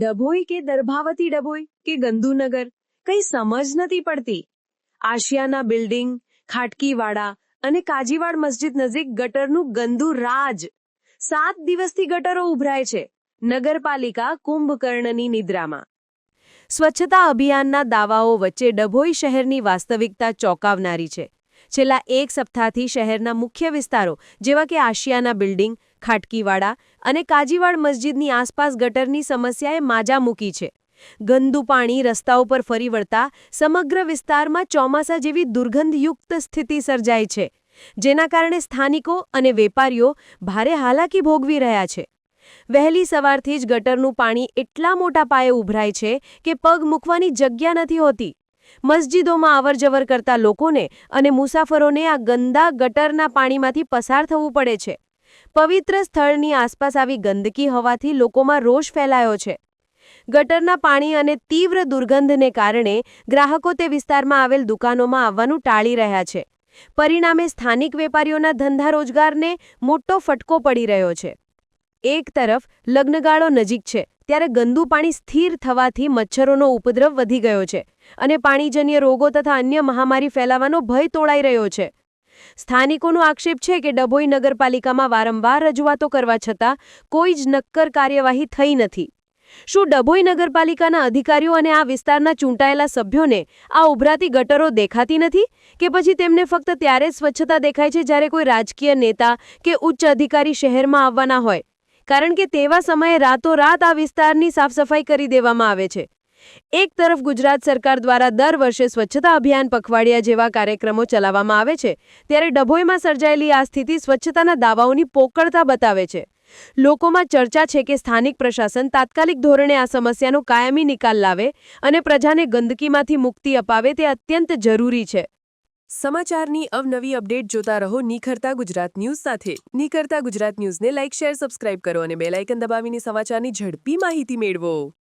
ડભોઈ કે દર્ભાવતી ડભોઈ કે ગંદુનગર કઈ સમજ નથી પડતી. આશિયાના બિલ્ડિંગ, ખાટકીવાડા અને કાજીવાડ મસ્જિદ નજીક ગટરનું ગંદુ રાજ. 7 દિવસથી ગટરો ઉભરાય છે. નગરપાલિકા કુંભકર્ણની નિદ્રામાં. સ્વચ્છતા અભિયાનના દાવાઓ વચ્ચે ડભોઈ શહેરની વાસ્તવિકતા ચોંકાવનારી છે. છેલ્લા 1 સપ્તાહથી શહેરના મુખ્ય વિસ્તારો જેવા કે આશિયાના બિલ્ડિંગ, ખાટકીવાડા અને કાજીવાડ મસ્જિદની આસપાસ ગટરની સમસ્યાએ માજા મૂકી છે. ગંદુ પાણી રસ્તાઓ પર ફરી વળતા સમગ્ર વિસ્તારમાં ચોમાસા જેવી દુર્ગંધયુક્ત સ્થિતિ સર્જાઈ છે, જેના કારણે સ્થાનિકો અને વેપારીઓ ભારે હાલાકી ભોગવી રહ્યા છે. વહેલી સવારથી જ ગટરનું પાણી એટલા મોટા પાયે ઉભરાય છે કે પગ મૂકવાની જગ્યા નથી હોતી. મસ્જિદોમાં અવરજવર કરતા લોકોને અને મુસાફરોને આ ગંદા ગટરના પાણીમાંથી પસાર થવું પડે છે. પવિત્ર સ્થળની આસપાસ આવી ગંદકી હોવાથી લોકોમાં રોષ ફેલાયો છે. ગટરના પાણી અને તીવ્ર દુર્ગંધને કારણે ગ્રાહકો તે વિસ્તારમાં આવેલ દુકાનોમાં આવવાનું ટાળી રહ્યા છે. પરિણામે સ્થાનિક વેપારીઓના ધંધા રોજગારને મોટો ફટકો પડી રહ્યો છે. એક તરફ લગ્નગાળો નજીક છે ત્યારે ગંદુ પાણી સ્થિર થવાથી મચ્છરોનો ઉપદ્રવ વધી ગયો છે અને પાણીજન્ય રોગો તથા અન્ય મહામારી ફેલાવાનો ભય તોળાઈ રહ્યો છે. સ્થાનિકોનો આક્ષેપ છે કે ડભોઈ નગરપાલિકામાં વારંવાર રજૂઆતો કરવા છતાં કોઈ જ નક્કર કાર્યવાહી થઈ નથી. શું ડભોઈ નગરપાલિકાના અધિકારીઓ અને આ વિસ્તારના ચૂંટાયેલા સભ્યોને આ ઉભરાતી ગટરો દેખાતી નથી કે પછી તેમને ફક્ત ત્યારે જ સ્વચ્છતા દેખાય છે જ્યારે કોઈ રાજકીય નેતા કે ઉચ્ચ અધિકારી શહેરમાં આવવાના હોય? કારણ કે તેવા સમયે રાતોરાત આ વિસ્તારની સાફસફાઈ કરી દેવામાં આવે છે. એક તરફ ગુજરાત સરકાર દ્વારા દર વર્ષે સ્વચ્છતા અભિયાન પખવાડિયા જેવા કાર્યક્રમો ચલાવવામાં આવે છે, ત્યારે ડભોઈમાં સર્જાયેલી આ સ્થિતિ સ્વચ્છતાના દાવાઓની પોકળતા બતાવે છે. લોકોમાં ચર્ચા છે કે સ્થાનિક પ્રશાસન તાત્કાલિક ધોરણે આ સમસ્યાનો કાયમી નિકાલ લાવે અને પ્રજાને ગંદકીમાંથી મુક્તિ અપાવે તે અત્યંત જરૂરી છે. સમાચારની અવનવી અપડેટ જોતા રહો નિખરતા ગુજરાત ન્યૂઝ સાથે. નિખરતા ગુજરાત ન્યૂઝને લાઇક, શેર, સબસ્ક્રાઇબ કરો અને બેલ આઇકન દબાવીને સમાચારની ઝડપી માહિતી મેળવો.